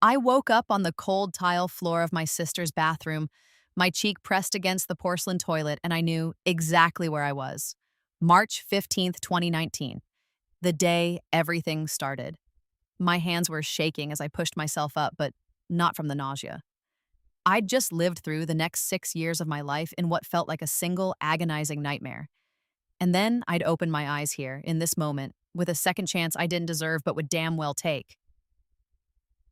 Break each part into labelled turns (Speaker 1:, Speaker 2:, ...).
Speaker 1: I woke up on the cold tile floor of my sister's bathroom, my cheek pressed against the porcelain toilet, and I knew exactly where I was. March 15th, 2019, the day everything started. My hands were shaking as I pushed myself up, but not from the nausea. I'd just lived through the next 6 years of my life in what felt like a single agonizing nightmare. And then I'd open my eyes here, in this moment, with a second chance I didn't deserve but would damn well take.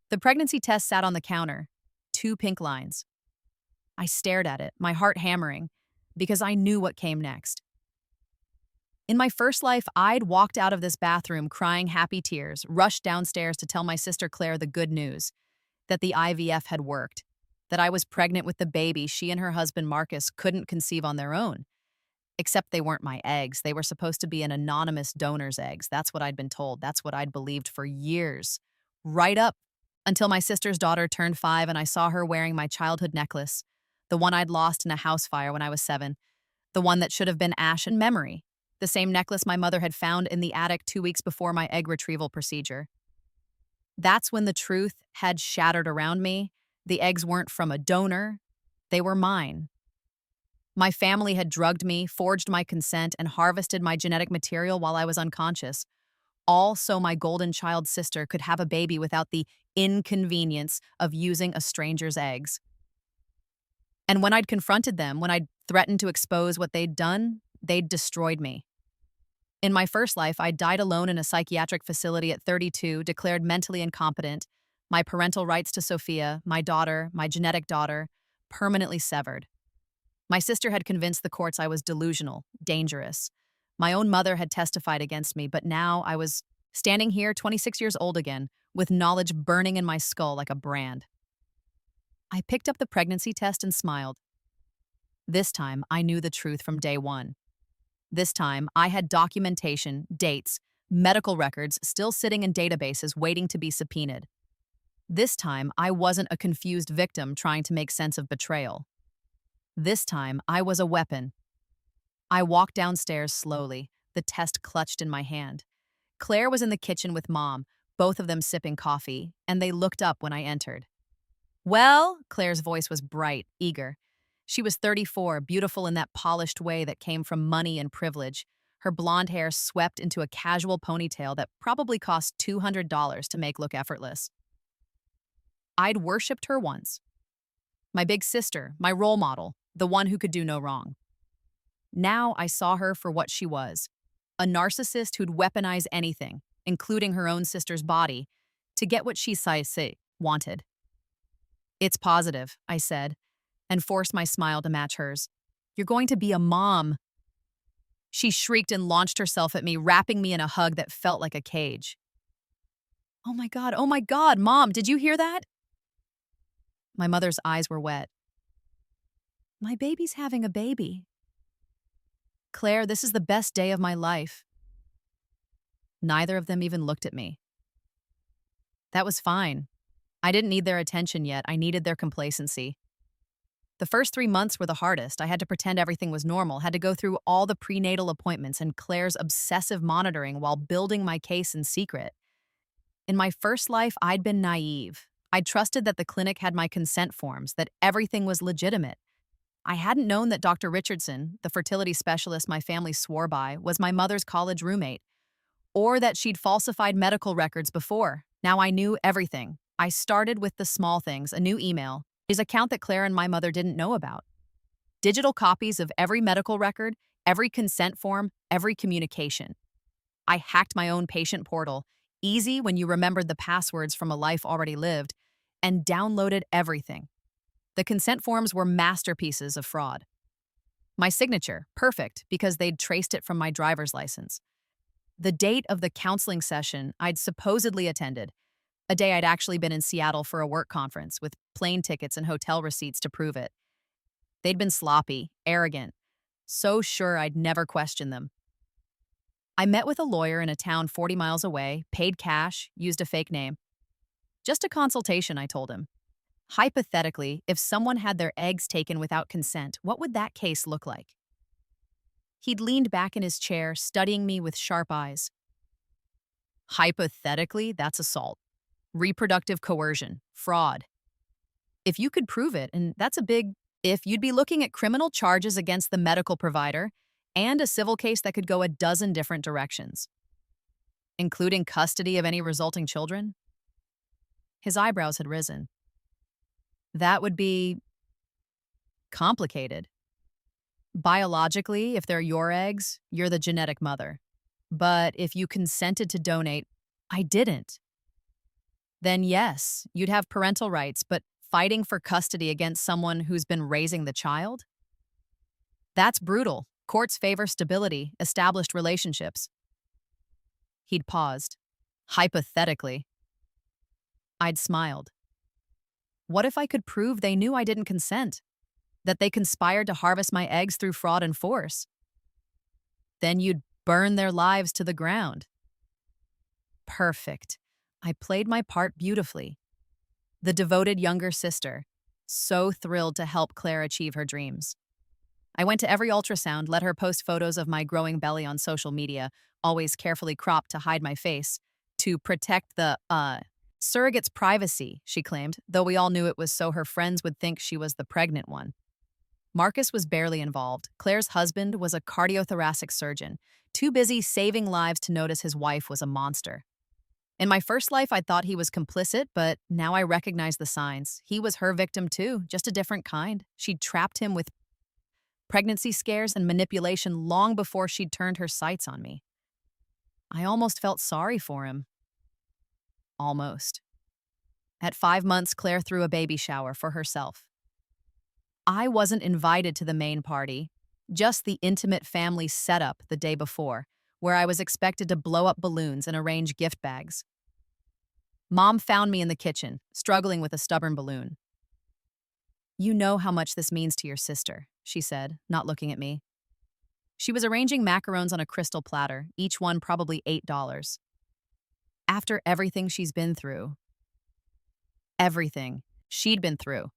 Speaker 1: The pregnancy test sat on the counter, two pink lines. I stared at it, my heart hammering, because I knew what came next. In my first life, I'd walked out of this bathroom crying happy tears, rushed downstairs to tell my sister Claire the good news, that the IVF had worked, that I was pregnant with the baby she and her husband Marcus couldn't conceive on their own. Except they weren't my eggs. They were supposed to be an anonymous donor's eggs. That's what I'd been told. That's what I'd believed for years. Right up until my sister's daughter turned 5 and I saw her wearing my childhood necklace, the one I'd lost in a house fire when I was 7, the one that should have been ash in memory, the same necklace my mother had found in the attic 2 weeks before my egg retrieval procedure. That's when the truth had shattered around me. The eggs weren't from a donor. They were mine. My family had drugged me, forged my consent, and harvested my genetic material while I was unconscious, all so my golden child sister could have a baby without the inconvenience of using a stranger's eggs. And when I'd confronted them, when I'd threatened to expose what they'd done, they'd destroyed me. In my first life, I died alone in a psychiatric facility at 32, declared mentally incompetent, my parental rights to Sophia, my daughter, my genetic daughter, permanently severed. My sister had convinced the courts I was delusional, dangerous. My own mother had testified against me, but now I was standing here, 26 years old again, with knowledge burning in my skull like a brand. I picked up the pregnancy test and smiled. This time, I knew the truth from day one. This time, I had documentation, dates, medical records still sitting in databases waiting to be subpoenaed. This time, I wasn't a confused victim trying to make sense of betrayal. This time, I was a weapon. I walked downstairs slowly, the test clutched in my hand. Claire was in the kitchen with Mom, both of them sipping coffee, and they looked up when I entered. "Well," Claire's voice was bright, eager. She was 34, beautiful in that polished way that came from money and privilege, her blonde hair swept into a casual ponytail that probably cost $200 to make look effortless. I'd worshipped her once. My big sister, my role model, the one who could do no wrong. Now I saw her for what she was, a narcissist who'd weaponize anything, including her own sister's body, to get what she wanted. "It's positive," I said, and forced my smile to match hers. "You're going to be a mom." She shrieked and launched herself at me, wrapping me in a hug that felt like a cage. Oh my God, Mom, did you hear that?" My mother's eyes were wet. "My baby's having a baby." "Claire, this is the best day of my life." Neither of them even looked at me. That was fine. I didn't need their attention yet. I needed their complacency. The first 3 months were the hardest. I had to pretend everything was normal, had to go through all the prenatal appointments and Claire's obsessive monitoring while building my case in secret. In my first life, I'd been naive. I trusted that the clinic had my consent forms, that everything was legitimate. I hadn't known that Dr. Richardson, the fertility specialist my family swore by, was my mother's college roommate, or that she'd falsified medical records before. Now I knew everything. I started with the small things, a new email, his account that Claire and my mother didn't know about. Digital copies of every medical record, every consent form, every communication. I hacked my own patient portal, easy when you remembered the passwords from a life already lived, and downloaded everything. The consent forms were masterpieces of fraud. My signature, perfect, because they'd traced it from my driver's license. The date of the counseling session I'd supposedly attended, a day I'd actually been in Seattle for a work conference with plane tickets and hotel receipts to prove it. They'd been sloppy, arrogant, so sure I'd never question them. I met with a lawyer in a town 40 miles away, paid cash, used a fake name. Just a consultation, I told him. Hypothetically, if someone had their eggs taken without consent, what would that case look like? He'd leaned back in his chair, studying me with sharp eyes. Hypothetically, that's assault. reproductive coercion, fraud. If you could prove it, and that's a big if, you'd be looking at criminal charges against the medical provider and a civil case that could go a dozen different directions, including custody of any resulting children. His eyebrows had risen. That would be complicated. Biologically, if they're your eggs, you're the genetic mother. But if you consented to donate, I didn't. Then yes, you'd have parental rights, but fighting for custody against someone who's been raising the child? That's brutal. Courts favor stability, established relationships. He'd paused. Hypothetically. I'd smiled. What if I could prove they knew I didn't consent? That they conspired to harvest my eggs through fraud and force? Then you'd burn their lives to the ground. Perfect. I played my part beautifully. The devoted younger sister, so thrilled to help Claire achieve her dreams. I went to every ultrasound, let her post photos of my growing belly on social media, always carefully cropped to hide my face, to protect the, surrogate's privacy, she claimed, though we all knew it was so her friends would think she was the pregnant one. Marcus was barely involved. Claire's husband was a cardiothoracic surgeon, too busy saving lives to notice his wife was a monster. In my first life, I thought he was complicit, but now I recognize the signs. He was her victim too, just a different kind. She'd trapped him with pregnancy scares and manipulation long before she'd turned her sights on me. I almost felt sorry for him. Almost. At 5 months, Claire threw a baby shower for herself. I wasn't invited to the main party, just the intimate family setup the day before, where I was expected to blow up balloons and arrange gift bags. Mom found me in the kitchen, struggling with a stubborn balloon. "You know how much this means to your sister," she said, not looking at me. She was arranging macarons on a crystal platter, each one probably $8. After everything she's been through. Everything she'd been through.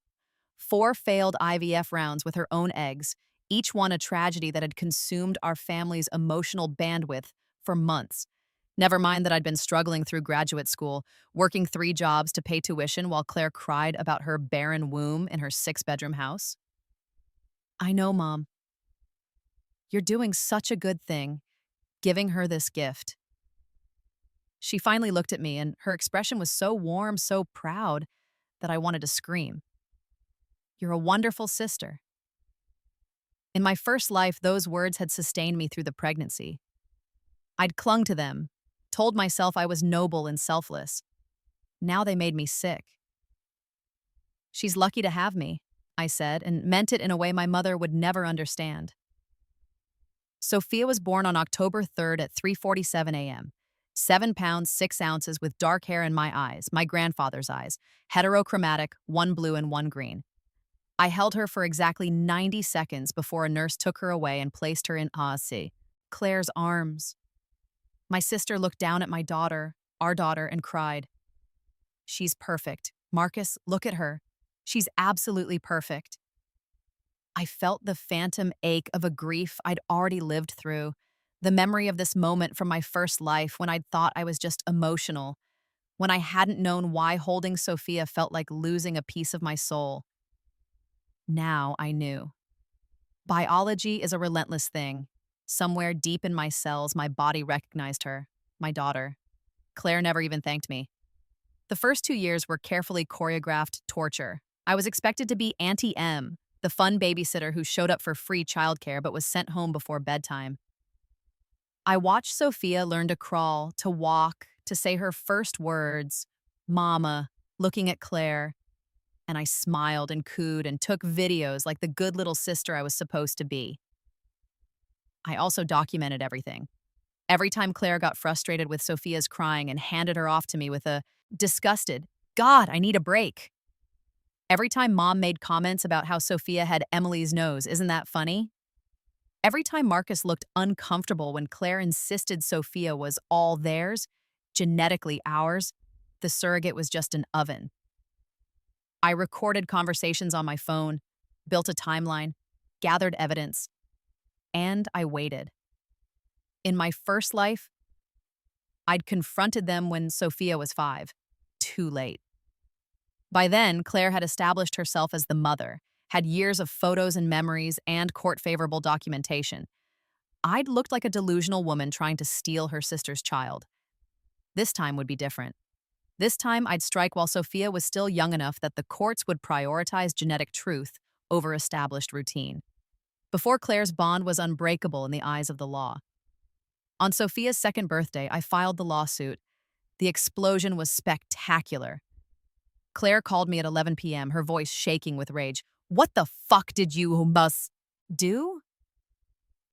Speaker 1: 4 failed IVF rounds with her own eggs, each one a tragedy that had consumed our family's emotional bandwidth for months. Never mind that I'd been struggling through graduate school, working 3 jobs to pay tuition while Claire cried about her barren womb in her 6-bedroom house. I know, Mom. You're doing such a good thing, giving her this gift. She finally looked at me, and her expression was so warm, so proud, that I wanted to scream. You're a wonderful sister. In my first life, those words had sustained me through the pregnancy. I'd clung to them, told myself I was noble and selfless. Now they made me sick. She's lucky to have me, I said, and meant it in a way my mother would never understand. Sophia was born on October 3rd at 3:47 a.m. 7 pounds, 6 ounces with dark hair in my eyes, my grandfather's eyes, heterochromatic, 1 blue and 1 green. I held her for exactly 90 seconds before a nurse took her away and placed her in Claire's arms. My sister looked down at my daughter, our daughter, and cried. She's perfect. Marcus, look at her. She's absolutely perfect. I felt the phantom ache of a grief I'd already lived through, the memory of this moment from my first life when I'd thought I was just emotional, when I hadn't known why holding Sophia felt like losing a piece of my soul. Now I knew. Biology is a relentless thing. Somewhere deep in my cells, my body recognized her, my daughter. Claire never even thanked me. The first 2 years were carefully choreographed torture. I was expected to be Auntie M, the fun babysitter who showed up for free childcare but was sent home before bedtime. I watched Sophia learn to crawl, to walk, to say her first words, Mama, looking at Claire, and I smiled and cooed and took videos like the good little sister I was supposed to be. I also documented everything. Every time Claire got frustrated with Sophia's crying and handed her off to me with a disgusted, God, I need a break. Every time Mom made comments about how Sophia had Emily's nose, isn't that funny? Every time Marcus looked uncomfortable when Claire insisted Sophia was all theirs, genetically ours, the surrogate was just an oven. I recorded conversations on my phone, built a timeline, gathered evidence, and I waited. In my first life, I'd confronted them when Sophia was 5, too late. By then, Claire had established herself as the mother, had years of photos and memories and court-favorable documentation. I'd looked like a delusional woman trying to steal her sister's child. This time would be different. This time, I'd strike while Sophia was still young enough that the courts would prioritize genetic truth over established routine. Before Claire's bond was unbreakable in the eyes of the law. On Sophia's second birthday, I filed the lawsuit. The explosion was spectacular. Claire called me at 11 p.m., her voice shaking with rage. "What the fuck did you must do?"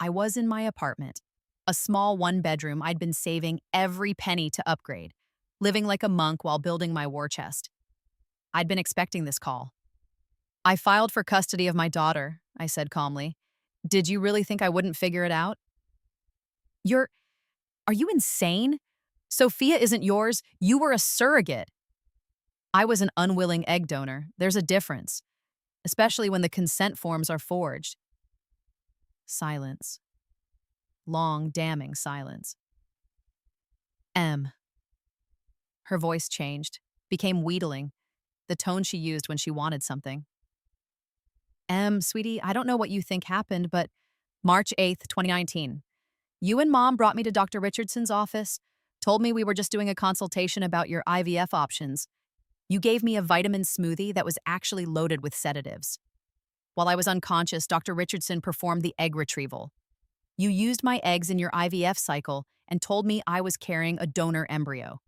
Speaker 1: I was in my apartment, a small one-bedroom I'd been saving every penny to upgrade, living like a monk while building my war chest. I'd been expecting this call. "I filed for custody of my daughter," I said calmly. "Did you really think I wouldn't figure it out?" Are you insane? Sophia isn't yours. You were a surrogate." "I was an unwilling egg donor. There's a difference, especially when the consent forms are forged." Silence. Long, damning silence. "M." Her voice changed, became wheedling, the tone she used when she wanted something. "M, sweetie, I don't know what you think happened, but March 8th, 2019. You and Mom brought me to Dr. Richardson's office, told me we were just doing a consultation about your IVF options. You gave me a vitamin smoothie that was actually loaded with sedatives. While I was unconscious, Dr. Richardson performed the egg retrieval. You used my eggs in your IVF cycle and told me I was carrying a donor embryo."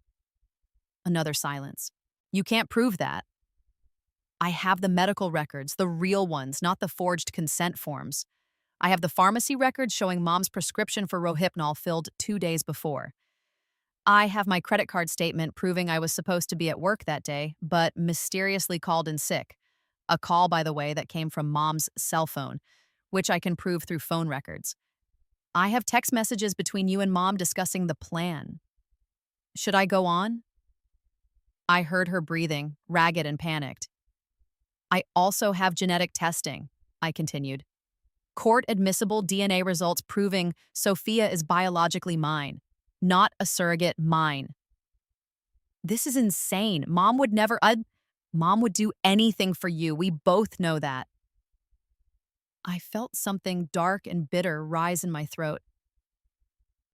Speaker 1: Another silence. "You can't prove that." "I have the medical records, the real ones, not the forged consent forms. I have the pharmacy records showing Mom's prescription for Rohypnol filled 2 days before. I have my credit card statement proving I was supposed to be at work that day, but mysteriously called in sick. A call, by the way, that came from Mom's cell phone, which I can prove through phone records. I have text messages between you and Mom discussing the plan. Should I go on?" I heard her breathing, ragged and panicked. "I also have genetic testing," I continued. "Court-admissible DNA results proving Sophia is biologically mine, not a surrogate, mine." "This is insane. Mom would never, Mom would do anything for you. We both know that." I felt something dark and bitter rise in my throat.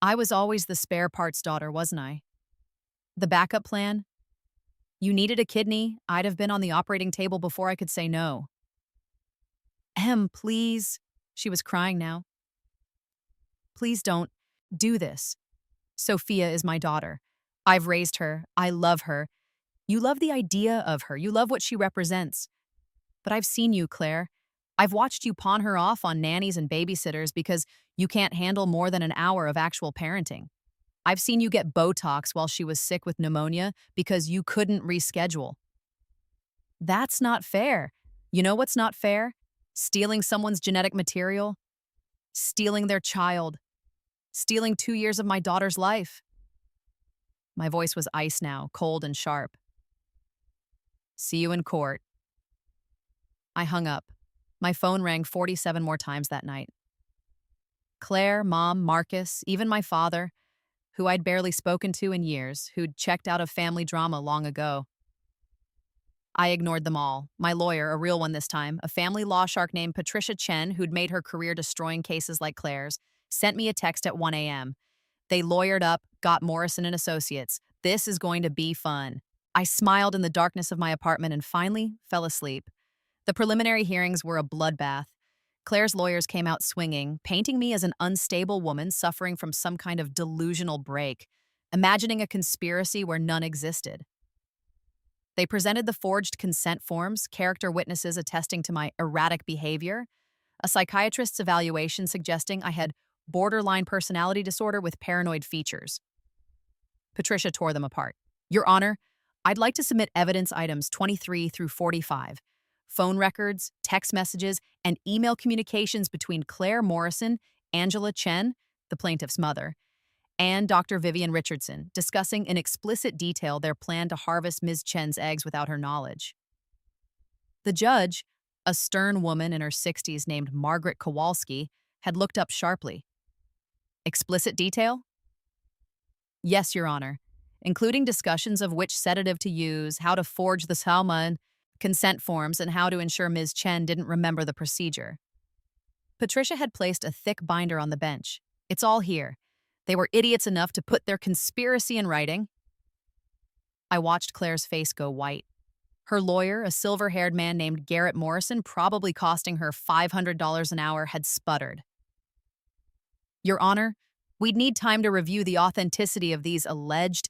Speaker 1: I was always the spare parts daughter, wasn't I? The backup plan? You needed a kidney, I'd have been on the operating table before I could say no. "Em, please." She was crying now. "Please don't do this. Sophia is my daughter. I've raised her. I love her. You love the idea of her. You love what she represents. But I've seen you, Claire. I've watched you pawn her off on nannies and babysitters because you can't handle more than an hour of actual parenting. I've seen you get Botox while she was sick with pneumonia because you couldn't reschedule. That's not fair. You know what's not fair? Stealing someone's genetic material. Stealing their child. Stealing 2 years of my daughter's life." My voice was ice now, cold and sharp. "See you in court." I hung up. My phone rang 47 more times that night. Claire, Mom, Marcus, even my father, who I'd barely spoken to in years, who'd checked out of family drama long ago. I ignored them all. My lawyer, a real one this time, a family law shark named Patricia Chen, who'd made her career destroying cases like Claire's, sent me a text at 1 a.m. They lawyered up, got Morrison and Associates. This is going to be fun. I smiled in the darkness of my apartment and finally fell asleep. The preliminary hearings were a bloodbath. Claire's lawyers came out swinging, painting me as an unstable woman suffering from some kind of delusional break, imagining a conspiracy where none existed. They presented the forged consent forms, character witnesses attesting to my erratic behavior, a psychiatrist's evaluation suggesting I had borderline personality disorder with paranoid features. Patricia tore them apart. "Your Honor, I'd like to submit evidence items 23 through 45, phone records, text messages, and email communications between Claire Morrison, Angela Chen, the plaintiff's mother, and Dr. Vivian Richardson, discussing in explicit detail their plan to harvest Ms. Chen's eggs without her knowledge." The judge, a stern woman in her 60s named Margaret Kowalski, had looked up sharply. "Explicit detail?" "Yes, Your Honor. including discussions of which sedative to use, how to forge the Salma consent forms, and how to ensure Ms. Chen didn't remember the procedure. Patricia had placed a thick binder on the bench. It's all here. They were idiots enough to put their conspiracy in writing. I watched Claire's face go white. Her lawyer, a silver-haired man named Garrett Morrison, probably costing her $500 an hour, had sputtered. Your Honor, we'd need time to review the authenticity of these alleged.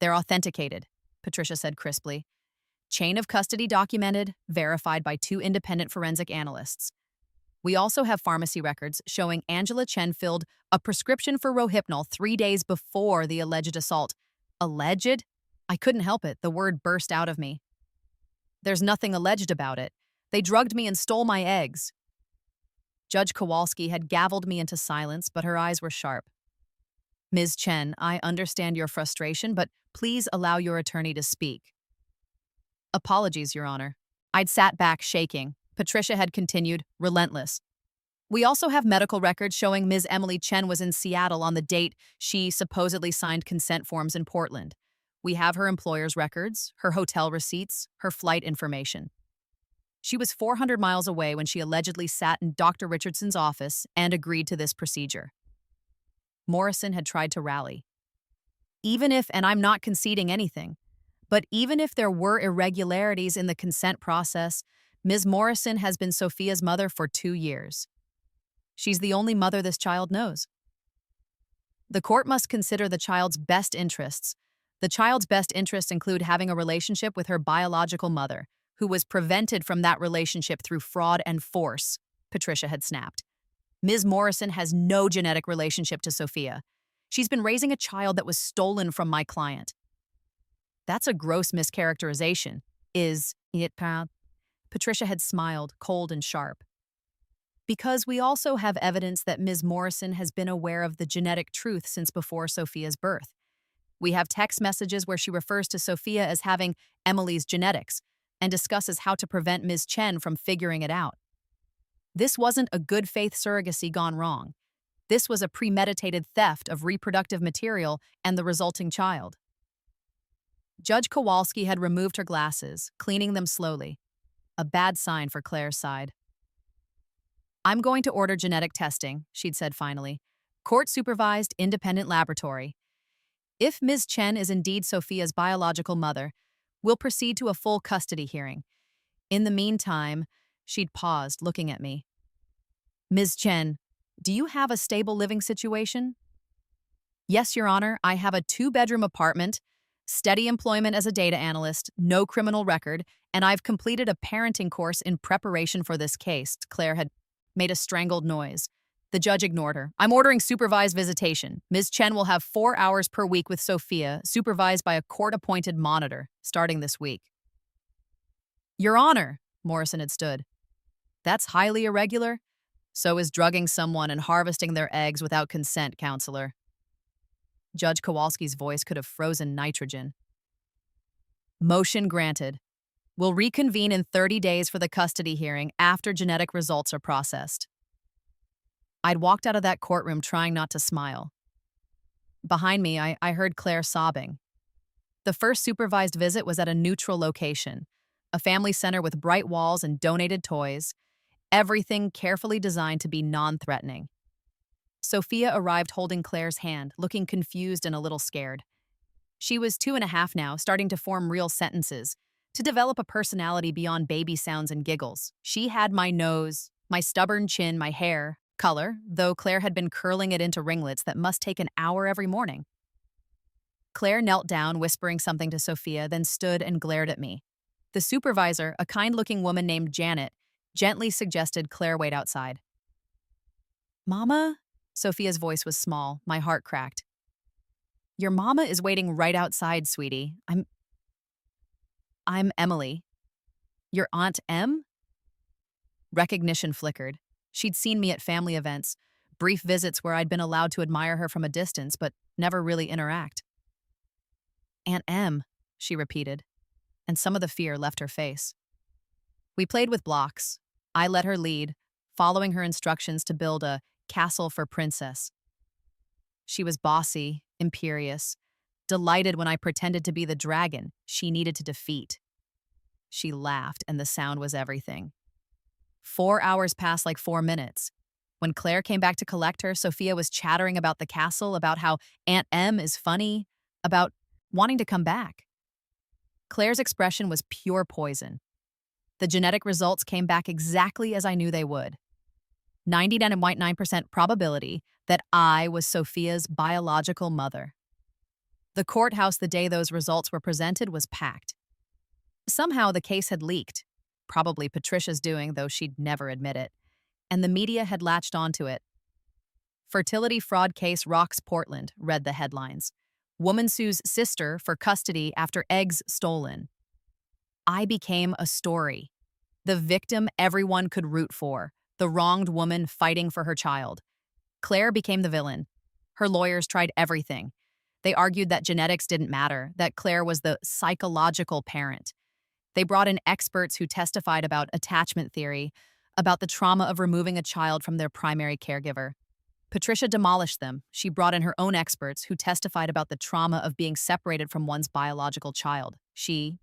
Speaker 1: They're authenticated, Patricia said crisply. Chain of custody documented, verified by 2 independent forensic analysts. We also have pharmacy records showing Angela Chen filled a prescription for Rohypnol 3 days before the alleged assault. Alleged? I couldn't help it. The word burst out of me. There's nothing alleged about it. They drugged me and stole my eggs. Judge Kowalski had gavelled me into silence, but her eyes were sharp. Ms. Chen, I understand your frustration, but please allow your attorney to speak. Apologies, Your Honor. I'd sat back, shaking. Patricia had continued, relentless. We also have medical records showing Ms. Emily Chen was in Seattle on the date she supposedly signed consent forms in Portland. We have her employer's records, her hotel receipts, her flight information. She was 400 miles away when she allegedly sat in Dr. Richardson's office and agreed to this procedure. Morrison had tried to rally. Even if, and I'm not conceding anything, but even if there were irregularities in the consent process, Ms. Morrison has been Sophia's mother for 2 years. She's the only mother this child knows. The court must consider the child's best interests. The child's best interests include having a relationship with her biological mother, who was prevented from that relationship through fraud and force, Patricia had snapped. Ms. Morrison has no genetic relationship to Sophia. She's been raising a child that was stolen from my client. That's a gross mischaracterization. Is it, Pat? Patricia had smiled, cold and sharp. Because we also have evidence that Ms. Morrison has been aware of the genetic truth since before Sophia's birth. We have text messages where she refers to Sophia as having Emily's genetics and discusses how to prevent Ms. Chen from figuring it out. This wasn't a good faith surrogacy gone wrong. This was a premeditated theft of reproductive material and the resulting child. Judge Kowalski had removed her glasses, cleaning them slowly. A bad sign for Claire's side. I'm going to order genetic testing, she'd said finally. Court-supervised independent laboratory. If Ms. Chen is indeed Sophia's biological mother, we'll proceed to a full custody hearing. In the meantime, she'd paused, looking at me. Ms. Chen, do you have a stable living situation? Yes, Your Honor, I have a 2-bedroom apartment, steady employment as a data analyst, no criminal record, and I've completed a parenting course in preparation for this case. Claire had made a strangled noise. The judge ignored her. I'm ordering supervised visitation. Ms. Chen will have 4 hours per week with Sophia, supervised by a court-appointed monitor, starting this week. Your Honor, Morrison had stood. That's highly irregular. So is drugging someone and harvesting their eggs without consent, counselor. Judge Kowalski's voice could have frozen nitrogen. Motion granted. We'll reconvene in 30 days for the custody hearing after genetic results are processed. I'd walked out of that courtroom trying not to smile. Behind me, I heard Claire sobbing. The first supervised visit was at a neutral location, a family center with bright walls and donated toys, everything carefully designed to be non-threatening. Sophia arrived holding Claire's hand, looking confused and a little scared. She was 2.5 now, starting to form real sentences, to develop a personality beyond baby sounds and giggles. She had my nose, my stubborn chin, my hair, color, though Claire had been curling it into ringlets that must take an hour every morning. Claire knelt down, whispering something to Sophia, then stood and glared at me. The supervisor, a kind-looking woman named Janet, gently suggested Claire wait outside. Mama? Sophia's voice was small. My heart cracked. Your mama is waiting right outside, sweetie. I'm Emily. Your Aunt Em? Recognition flickered. She'd seen me at family events, brief visits where I'd been allowed to admire her from a distance, but never really interact. Aunt Em, she repeated, and some of the fear left her face. We played with blocks. I let her lead, following her instructions to build a castle for Princess. She was bossy, imperious, delighted when I pretended to be the dragon she needed to defeat. She laughed, and the sound was everything. 4 hours passed like 4 minutes. When Claire came back to collect her, Sophia was chattering about the castle, about how Aunt Em is funny, about wanting to come back. Claire's expression was pure poison. The genetic results came back exactly as I knew they would. 99.9% probability that I was Sophia's biological mother. The courthouse the day those results were presented was packed. Somehow the case had leaked, probably Patricia's doing, though she'd never admit it, and the media had latched onto it. "Fertility fraud case rocks Portland," read the headlines. "Woman sues sister for custody after eggs stolen." I became a story. The victim everyone could root for, the wronged woman fighting for her child. Claire became the villain. Her lawyers tried everything. They argued that genetics didn't matter, that Claire was the psychological parent. They brought in experts who testified about attachment theory, about the trauma of removing a child from their primary caregiver. Patricia demolished them. She brought in her own experts who testified about the trauma of being separated from one's biological child. She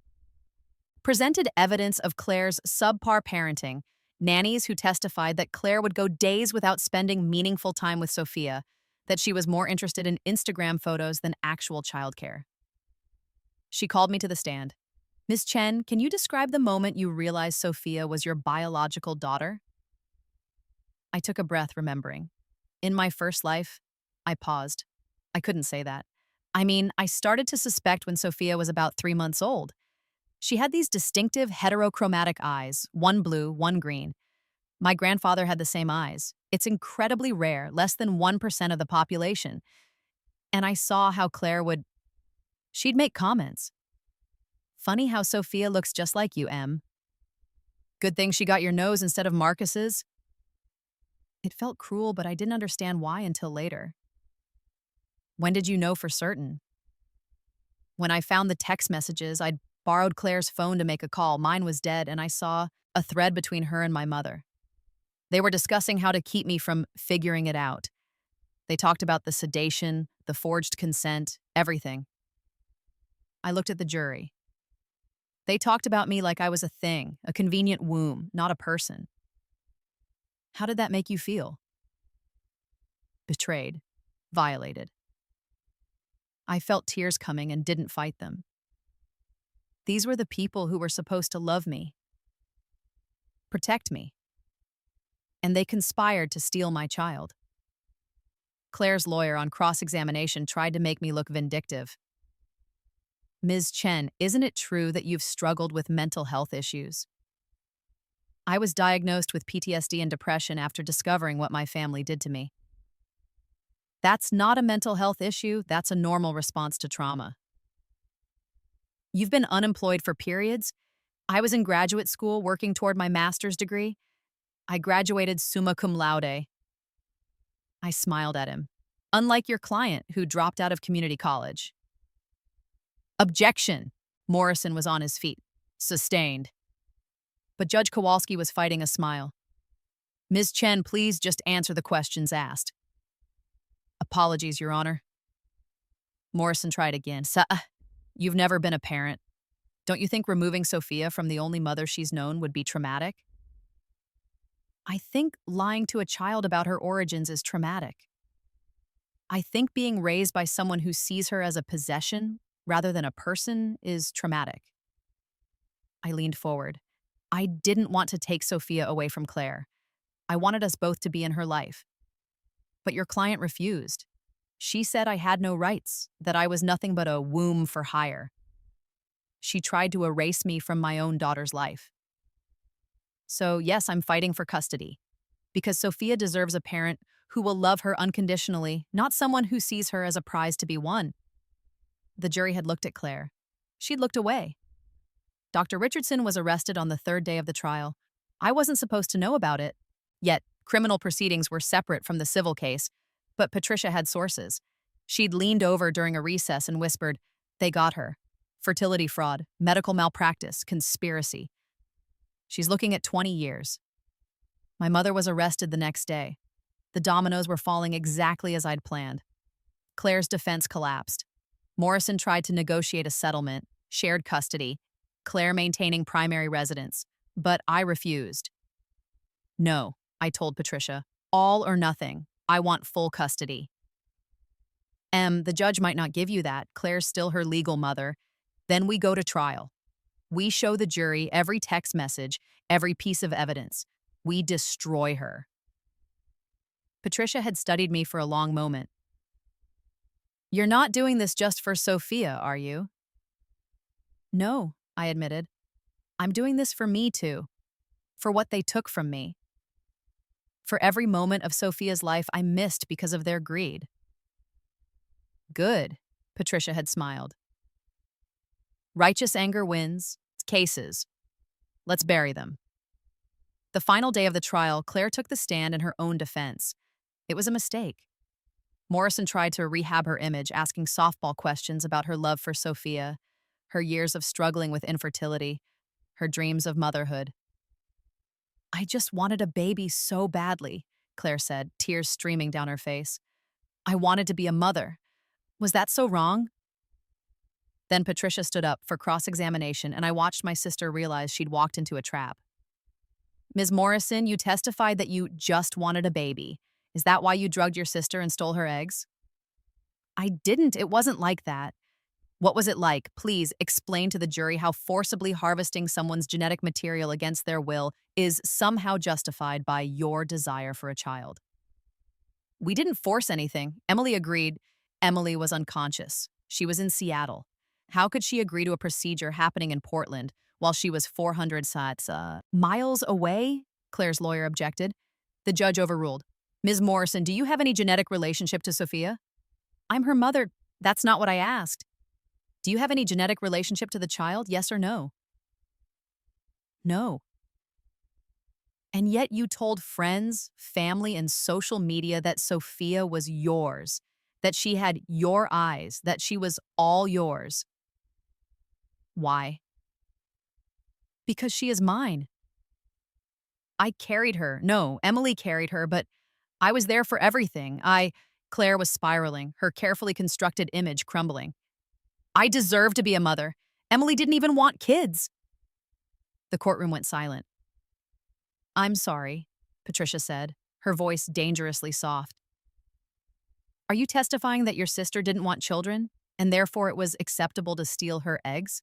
Speaker 1: presented evidence of Claire's subpar parenting, nannies who testified that Claire would go days without spending meaningful time with Sophia, that she was more interested in Instagram photos than actual childcare. She called me to the stand. "Ms. Chen, can you describe the moment you realized Sophia was your biological daughter?" I took a breath, remembering. In my first life, I paused. I couldn't say that. I started to suspect when Sophia was about 3 months old. She had these distinctive heterochromatic eyes, one blue, one green. My grandfather had the same eyes. It's incredibly rare, less than 1% of the population. And I saw how she'd make comments. "Funny how Sophia looks just like you, Em. Good thing she got your nose instead of Marcus's." It felt cruel, but I didn't understand why until later. "When did you know for certain?" "When I found the text messages, I'd borrowed Claire's phone to make a call. Mine was dead, and I saw a thread between her and my mother. They were discussing how to keep me from figuring it out. They talked about the sedation, the forged consent, everything." I looked at the jury. They talked about me like I was a thing, a convenient womb, not a person. How did that make you feel? Betrayed. Violated. I felt tears coming and didn't fight them. These were the people who were supposed to love me, protect me, and they conspired to steal my child. Claire's lawyer on cross-examination tried to make me look vindictive. "Ms. Chen, isn't it true that you've struggled with mental health issues?" I was diagnosed with PTSD and depression after discovering what my family did to me. That's not a mental health issue, that's a normal response to trauma. You've been unemployed for periods? I was in graduate school working toward my master's degree. I graduated summa cum laude. I smiled at him. Unlike your client who dropped out of community college. Objection! Morrison was on his feet. Sustained. But Judge Kowalski was fighting a smile. "Ms. Chen, please just answer the questions asked." "Apologies, Your Honor." Morrison tried again. You've never been a parent. Don't you think removing Sophia from the only mother she's known would be traumatic?" "I think lying to a child about her origins is traumatic. I think being raised by someone who sees her as a possession rather than a person is traumatic." I leaned forward. I didn't want to take Sophia away from Claire. I wanted us both to be in her life. But your client refused. She said I had no rights, that I was nothing but a womb for hire. She tried to erase me from my own daughter's life. So yes, I'm fighting for custody, because Sophia deserves a parent who will love her unconditionally, not someone who sees her as a prize to be won. The jury had looked at Claire. She'd looked away. Dr. Richardson was arrested on the third day of the trial. I wasn't supposed to know about it. Yet, criminal proceedings were separate from the civil case, but Patricia had sources. She'd leaned over during a recess and whispered, "They got her. Fertility fraud, medical malpractice, conspiracy. She's looking at 20 years. My mother was arrested the next day. The dominoes were falling exactly as I'd planned. Claire's defense collapsed. Morrison tried to negotiate a settlement, shared custody, Claire maintaining primary residence, but I refused. No, I told Patricia, all or nothing. I want full custody. The judge might not give you that. Claire's still her legal mother. Then we go to trial. We show the jury every text message, every piece of evidence. We destroy her. Patricia had studied me for a long moment. You're not doing this just for Sophia, are you? No, I admitted. I'm doing this for me too. For what they took from me. For every moment of Sophia's life I missed because of their greed. Good, Patricia had smiled. Righteous anger wins. Cases. Let's bury them. The final day of the trial, Claire took the stand in her own defense. It was a mistake. Morrison tried to rehab her image, asking softball questions about her love for Sophia, her years of struggling with infertility, her dreams of motherhood. I just wanted a baby so badly, Claire said, tears streaming down her face. I wanted to be a mother. Was that so wrong? Then Patricia stood up for cross-examination, and I watched my sister realize she'd walked into a trap. Ms. Morrison, you testified that you just wanted a baby. Is that why you drugged your sister and stole her eggs? I didn't. It wasn't like that. What was it like? Please explain to the jury how forcibly harvesting someone's genetic material against their will is somehow justified by your desire for a child. We didn't force anything. Emily agreed. Emily was unconscious. She was in Seattle. How could she agree to a procedure happening in Portland while she was 400 miles away? Claire's lawyer objected. The judge overruled. Ms. Morrison, do you have any genetic relationship to Sophia? I'm her mother. That's not what I asked. Do you have any genetic relationship to the child? Yes or no? No. And yet you told friends, family, and social media that Sophia was yours, that she had your eyes, that she was all yours. Why? Because she is mine. I carried her. No, Emily carried her, but I was there for everything. Claire was spiraling, her carefully constructed image crumbling. I deserve to be a mother. Emily didn't even want kids. The courtroom went silent. I'm sorry, Patricia said, her voice dangerously soft. Are you testifying that your sister didn't want children, and therefore it was acceptable to steal her eggs?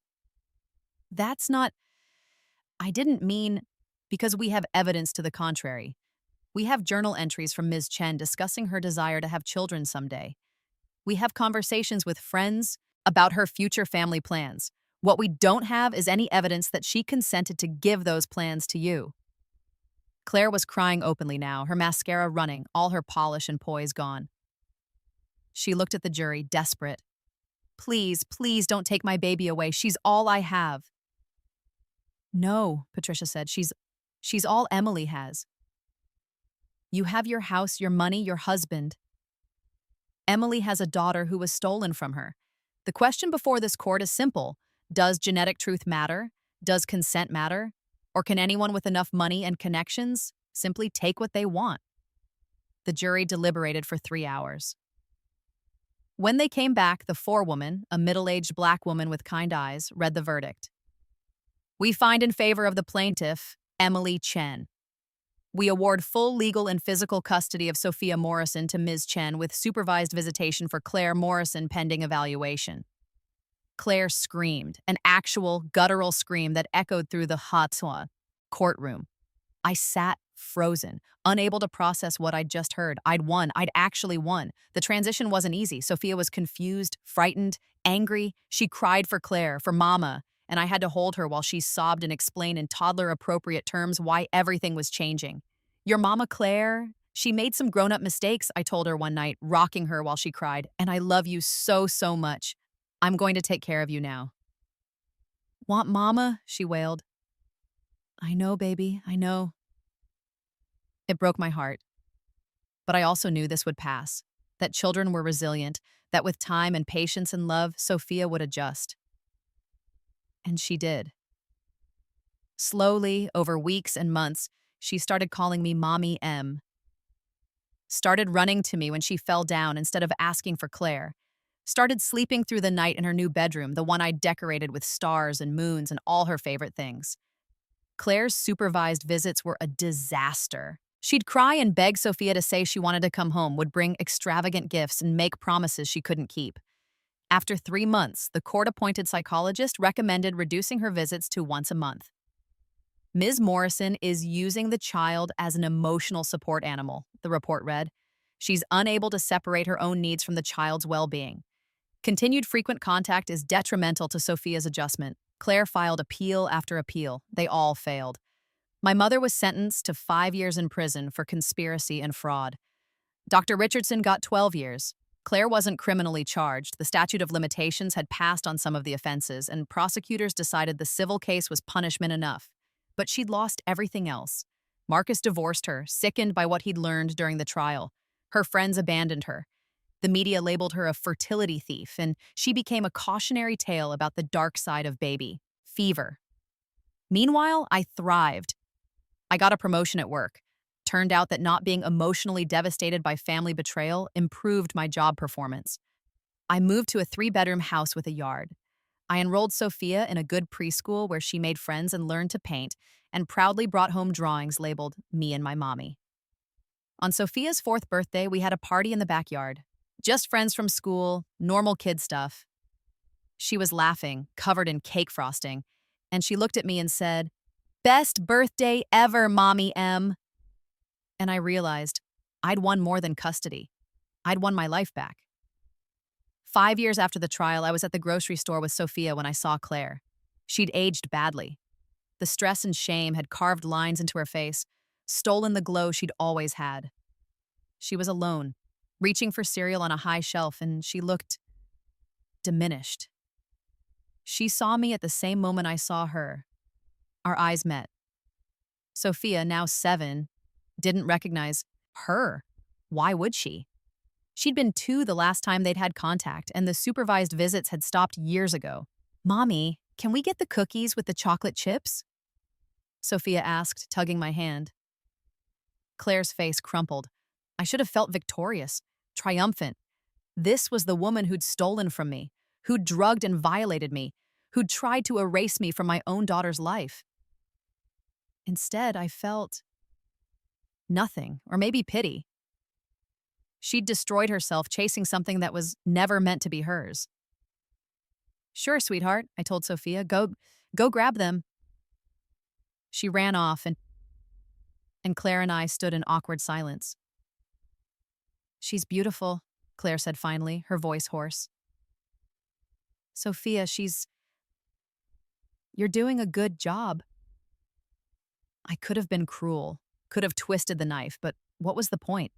Speaker 1: That's not... I didn't mean... because we have evidence to the contrary. We have journal entries from Ms. Chen discussing her desire to have children someday. We have conversations with friends about her future family plans. What we don't have is any evidence that she consented to give those plans to you. Claire was crying openly now, her mascara running, all her polish and poise gone. She looked at the jury, desperate. Please, please don't take my baby away. She's all I have. No, Patricia said. She's all Emily has. You have your house, your money, your husband. Emily has a daughter who was stolen from her. The question before this court is simple. Does genetic truth matter? Does consent matter? Or can anyone with enough money and connections simply take what they want? The jury deliberated for 3 hours. When they came back, the forewoman, a middle-aged black woman with kind eyes, read the verdict. We find in favor of the plaintiff, Emily Chen. We award full legal and physical custody of Sophia Morrison to Ms. Chen with supervised visitation for Claire Morrison pending evaluation. Claire screamed, an actual guttural scream that echoed through the Hatsua courtroom. I sat frozen, unable to process what I'd just heard. I'd won. I'd actually won. The transition wasn't easy. Sophia was confused, frightened, angry. She cried for Claire, for Mama, and I had to hold her while she sobbed and explained in toddler-appropriate terms why everything was changing. Your Mama Claire, she made some grown-up mistakes, I told her one night, rocking her while she cried, and I love you so, so much. I'm going to take care of you now. Want Mama? She wailed. I know, baby, I know. It broke my heart. But I also knew this would pass, that children were resilient, that with time and patience and love, Sophia would adjust. And she did. Slowly, over weeks and months, she started calling me Mommy M. Started running to me when she fell down instead of asking for Claire. Started sleeping through the night in her new bedroom, the one I'd decorated with stars and moons and all her favorite things. Claire's supervised visits were a disaster. She'd cry and beg Sophia to say she wanted to come home, would bring extravagant gifts, and make promises she couldn't keep. After 3 months, the court-appointed psychologist recommended reducing her visits to once a month. Ms. Morrison is using the child as an emotional support animal, the report read. She's unable to separate her own needs from the child's well-being. Continued frequent contact is detrimental to Sophia's adjustment. Claire filed appeal after appeal. They all failed. My mother was sentenced to 5 years in prison for conspiracy and fraud. Dr. Richardson got 12 years. Claire wasn't criminally charged. The statute of limitations had passed on some of the offenses, and prosecutors decided the civil case was punishment enough. But she'd lost everything else. Marcus divorced her, sickened by what he'd learned during the trial. Her friends abandoned her. The media labeled her a fertility thief, and she became a cautionary tale about the dark side of baby, fever. Meanwhile, I thrived. I got a promotion at work. Turned out that not being emotionally devastated by family betrayal improved my job performance. I moved to a 3-bedroom house with a yard. I enrolled Sophia in a good preschool where she made friends and learned to paint, and proudly brought home drawings labeled "Me and My Mommy." On Sophia's 4th birthday, we had a party in the backyard. Just friends from school, normal kid stuff. She was laughing, covered in cake frosting, and she looked at me and said, "Best birthday ever, Mommy M." And I realized I'd won more than custody. I'd won my life back. 5 years after the trial, I was at the grocery store with Sophia when I saw Claire. She'd aged badly. The stress and shame had carved lines into her face, stolen the glow she'd always had. She was alone, reaching for cereal on a high shelf, and she looked diminished. She saw me at the same moment I saw her. Our eyes met. Sophia, now 7, didn't recognize her. Why would she? She'd been 2 the last time they'd had contact, and the supervised visits had stopped years ago. "Mommy, can we get the cookies with the chocolate chips?" Sophia asked, tugging my hand. Claire's face crumpled. I should have felt victorious, triumphant. This was the woman who'd stolen from me, who'd drugged and violated me, who'd tried to erase me from my own daughter's life. Instead, I felt nothing, or maybe pity. She'd destroyed herself chasing something that was never meant to be hers. "Sure, sweetheart," I told Sophia. Go grab them." She ran off, and Claire and I stood in awkward silence. "She's beautiful," Claire said finally, her voice hoarse. "Sophia, you're doing a good job." I could have been cruel, could have twisted the knife, but what was the point?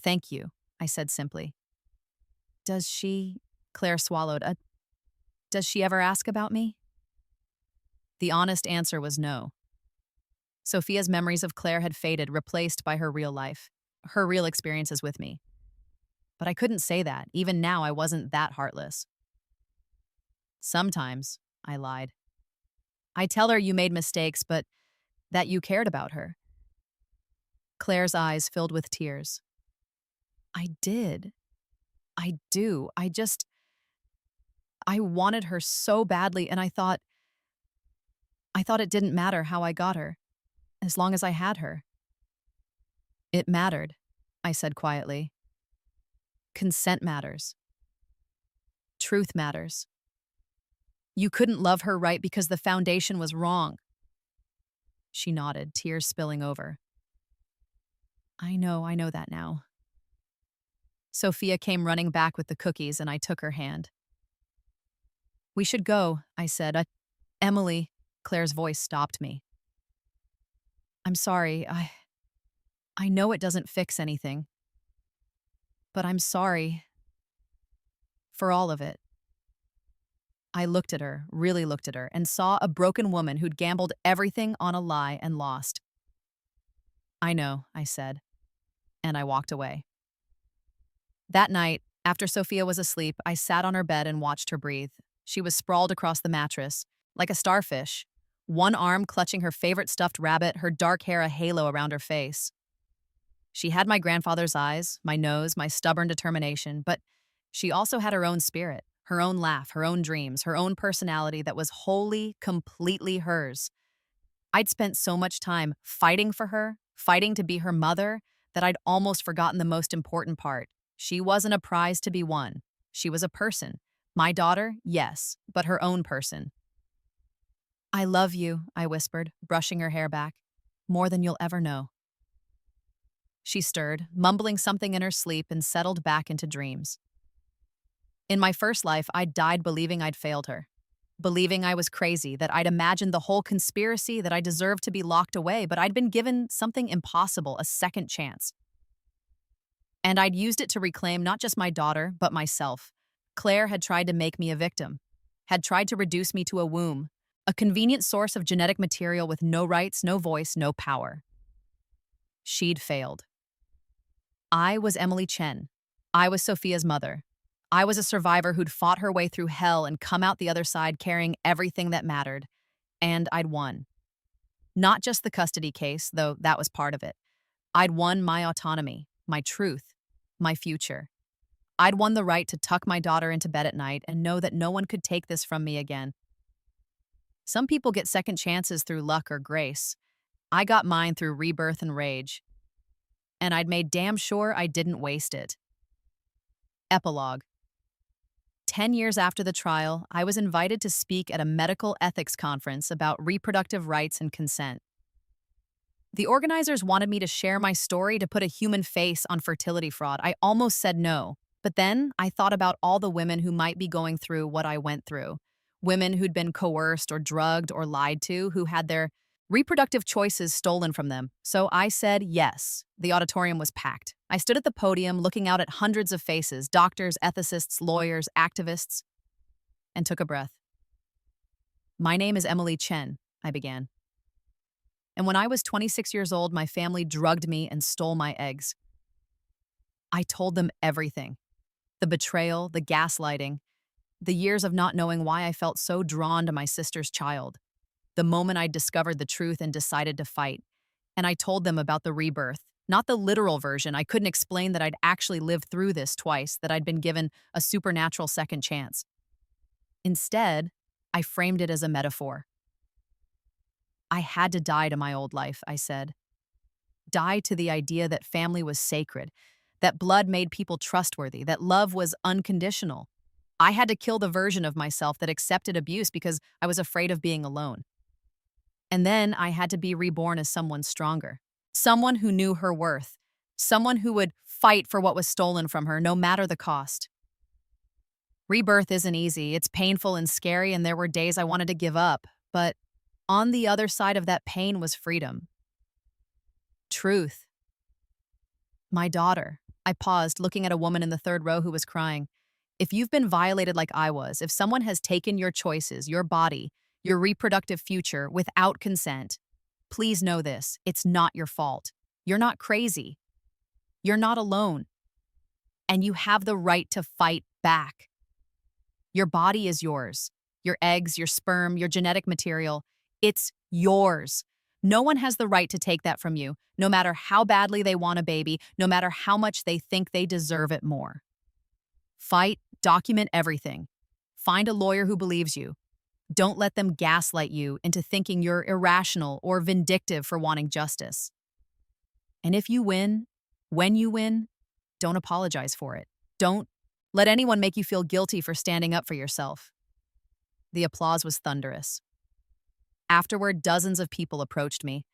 Speaker 1: "Thank you," I said simply. "Does she," Claire swallowed, "does she ever ask about me?" The honest answer was no. Sophia's memories of Claire had faded, replaced by her real life, her real experiences with me. But I couldn't say that. Even now, I wasn't that heartless. "Sometimes," I lied. "I tell her you made mistakes, but that you cared about her." Claire's eyes filled with tears. "I did. I do. I wanted her so badly, and I thought it didn't matter how I got her, as long as I had her." "It mattered," I said quietly. "Consent matters. Truth matters. You couldn't love her right because the foundation was wrong." She nodded, tears spilling over. I know that now." Sophia came running back with the cookies, and I took her hand. "We should go," I said. Emily," Claire's voice stopped me. "I'm sorry. I know it doesn't fix anything. But I'm sorry. For all of it." I looked at her, really looked at her, and saw a broken woman who'd gambled everything on a lie and lost. "I know," I said, and I walked away. That night, after Sophia was asleep, I sat on her bed and watched her breathe. She was sprawled across the mattress, like a starfish, one arm clutching her favorite stuffed rabbit, her dark hair a halo around her face. She had my grandfather's eyes, my nose, my stubborn determination, but She also had her own spirit, her own laugh, her own dreams, her own personality that was wholly, completely hers. I'd spent so much time fighting for her, fighting to be her mother, that I'd almost forgotten the most important part. She wasn't a prize to be won. She was a person. My daughter, yes, but her own person. I love you, I whispered, brushing her hair back. More than you'll ever know. She stirred, mumbling something in her sleep, and settled back into dreams. In my first life, I'd died believing I'd failed her. Believing I was crazy, that I'd imagined the whole conspiracy, that I deserved to be locked away, but I'd been given something impossible, a second chance. And I'd used it to reclaim not just my daughter, but myself. Claire had tried to make me a victim, had tried to reduce me to a womb, a convenient source of genetic material with no rights, no voice, no power. She'd failed. I was Emily Chen. I was Sophia's mother. I was a survivor who'd fought her way through hell and come out the other side carrying everything that mattered. And I'd won. Not just the custody case, though that was part of it. I'd won my autonomy, my truth, my future. I'd won the right to tuck my daughter into bed at night and know that no one could take this from me again. Some people get second chances through luck or grace. I got mine through rebirth and rage. And I'd made damn sure I didn't waste it. Epilogue. 10 years after the trial, I was invited to speak at a medical ethics conference about reproductive rights and consent. The organizers wanted me to share my story to put a human face on fertility fraud. I almost said no, but then I thought about all the women who might be going through what I went through. Women who'd been coerced or drugged or lied to, who had their reproductive choices stolen from them. So I said yes. The auditorium was packed. I stood at the podium looking out at hundreds of faces, doctors, ethicists, lawyers, activists, and took a breath. My name is Emily Chen, I began. And when I was 26 years old, my family drugged me and stole my eggs. I told them everything. The betrayal, the gaslighting, the years of not knowing why I felt so drawn to my sister's child. The moment I discovered the truth and decided to fight. And I told them about the rebirth, not the literal version. I couldn't explain that I'd actually lived through this twice, that I'd been given a supernatural second chance. Instead, I framed it as a metaphor. I had to die to my old life, I said. Die to the idea that family was sacred, that blood made people trustworthy, that love was unconditional. I had to kill the version of myself that accepted abuse because I was afraid of being alone. And then I had to be reborn as someone stronger, someone who knew her worth, someone who would fight for what was stolen from her, no matter the cost. Rebirth isn't easy. It's painful and scary, and there were days I wanted to give up. But on the other side of that pain was freedom. Truth. My daughter. I paused, looking at a woman in the third row who was crying. If you've been violated like I was, if someone has taken your choices, your body, your reproductive future without consent, please know this, it's not your fault. You're not crazy. You're not alone. And you have the right to fight back. Your body is yours. Your eggs, your sperm, your genetic material, it's yours. No one has the right to take that from you, no matter how badly they want a baby, no matter how much they think they deserve it more. Fight, document everything. Find a lawyer who believes you. Don't let them gaslight you into thinking you're irrational or vindictive for wanting justice. And if you win, when you win, don't apologize for it. Don't let anyone make you feel guilty for standing up for yourself. The applause was thunderous. Afterward, dozens of people approached me.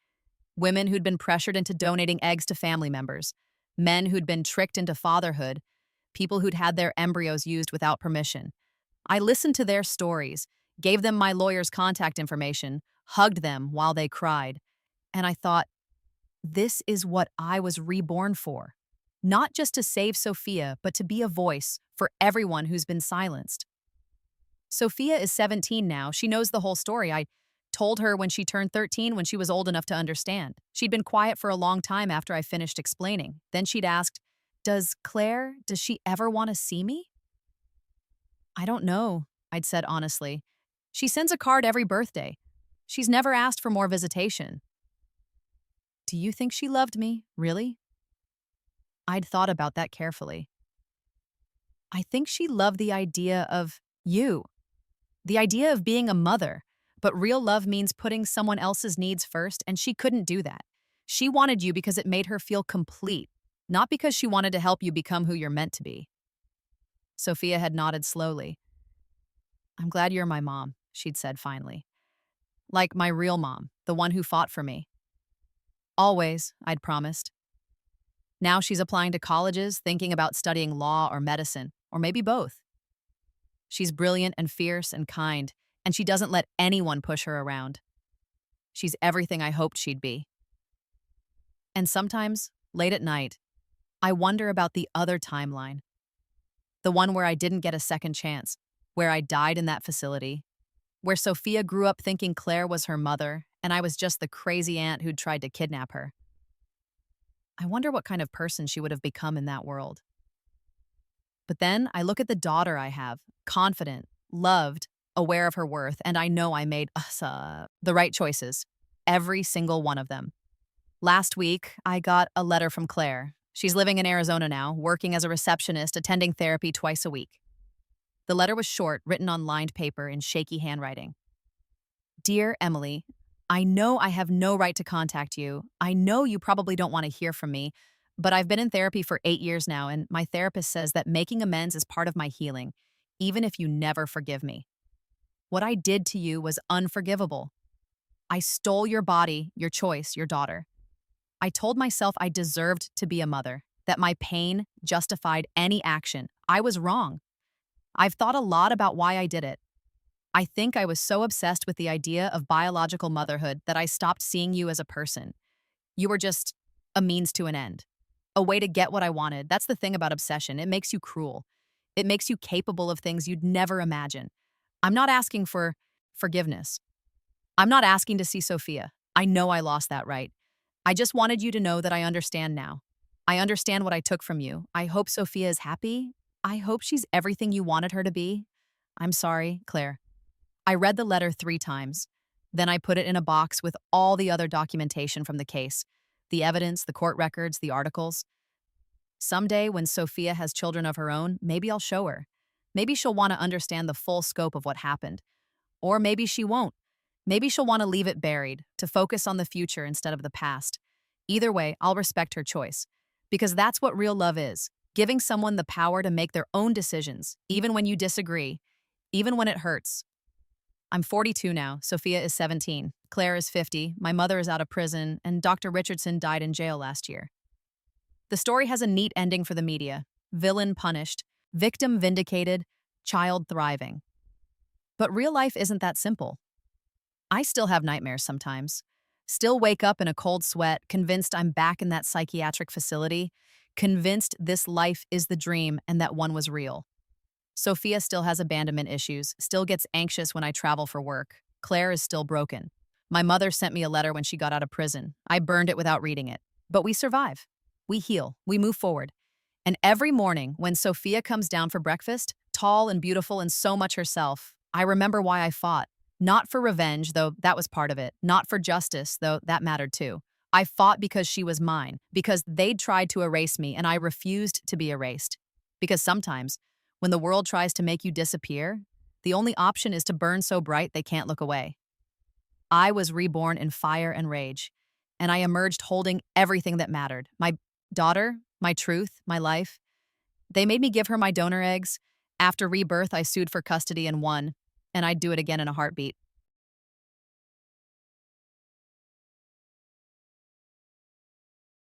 Speaker 1: Women who'd been pressured into donating eggs to family members, men who'd been tricked into fatherhood, people who'd had their embryos used without permission. I listened to their stories, gave them my lawyer's contact information, hugged them while they cried. And I thought, this is what I was reborn for. Not just to save Sophia, but to be a voice for everyone who's been silenced. Sophia is 17 now. She knows the whole story. I told her when she turned 13 when she was old enough to understand. She'd been quiet for a long time after I finished explaining. Then she'd asked, does she ever want to see me? I don't know, I'd said honestly. She sends a card every birthday. She's never asked for more visitation. Do you think she loved me, really? I'd thought about that carefully. I think she loved the idea of you, the idea of being a mother. But real love means putting someone else's needs first, and she couldn't do that. She wanted you because it made her feel complete, not because she wanted to help you become who you're meant to be. Sophia had nodded slowly. I'm glad you're my mom, she'd said finally. Like my real mom, the one who fought for me. Always, I'd promised. Now she's applying to colleges, thinking about studying law or medicine, or maybe both. She's brilliant and fierce and kind, and she doesn't let anyone push her around. She's everything I hoped she'd be. And sometimes, late at night, I wonder about the other timeline. The one where I didn't get a second chance, where I died in that facility, where Sophia grew up thinking Claire was her mother, and I was just the crazy aunt who'd tried to kidnap her. I wonder what kind of person she would have become in that world. But then I look at the daughter I have, confident, loved, aware of her worth, and I know I made the right choices, every single one of them. Last week, I got a letter from Claire. She's living in Arizona now, working as a receptionist, attending therapy twice a week. The letter was short, written on lined paper in shaky handwriting. Dear Emily, I know I have no right to contact you. I know you probably don't want to hear from me, but I've been in therapy for 8 years now, and my therapist says that making amends is part of my healing, even if you never forgive me. What I did to you was unforgivable. I stole your body, your choice, your daughter. I told myself I deserved to be a mother, that my pain justified any action. I was wrong. I've thought a lot about why I did it. I think I was so obsessed with the idea of biological motherhood that I stopped seeing you as a person. You were just a means to an end, a way to get what I wanted. That's the thing about obsession. It makes you cruel. It makes you capable of things you'd never imagine. I'm not asking for forgiveness. I'm not asking to see Sophia. I know I lost that right. I just wanted you to know that I understand now. I understand what I took from you. I hope Sophia is happy. I hope she's everything you wanted her to be. I'm sorry, Claire. I read the letter 3 times. Then I put it in a box with all the other documentation from the case, the evidence, the court records, the articles. Someday, when Sophia has children of her own, maybe I'll show her. Maybe she'll want to understand the full scope of what happened. Or maybe she won't. Maybe she'll want to leave it buried, to focus on the future instead of the past. Either way, I'll respect her choice. Because that's what real love is, giving someone the power to make their own decisions, even when you disagree, even when it hurts. I'm 42 now, Sophia is 17, Claire is 50, my mother is out of prison, and Dr. Richardson died in jail last year. The story has a neat ending for the media. Villain punished, victim vindicated, child thriving. But real life isn't that simple. I still have nightmares sometimes. Still wake up in a cold sweat, convinced I'm back in that psychiatric facility, convinced this life is the dream and that one was real. Sophia still has abandonment issues, still gets anxious when I travel for work. Claire is still broken. My mother sent me a letter when she got out of prison. I burned it without reading it. But we survive. We heal. We move forward. And every morning when Sophia comes down for breakfast, tall and beautiful and so much herself, I remember why I fought. Not for revenge, though that was part of it. Not for justice, though that mattered too. I fought because she was mine, because they'd tried to erase me and I refused to be erased. Because sometimes, when the world tries to make you disappear, the only option is to burn so bright they can't look away. I was reborn in fire and rage, and I emerged holding everything that mattered. My daughter, my truth, my life. They made me give her my donor eggs. After Rebirth, I sued for custody and won, and I'd do it again in a heartbeat.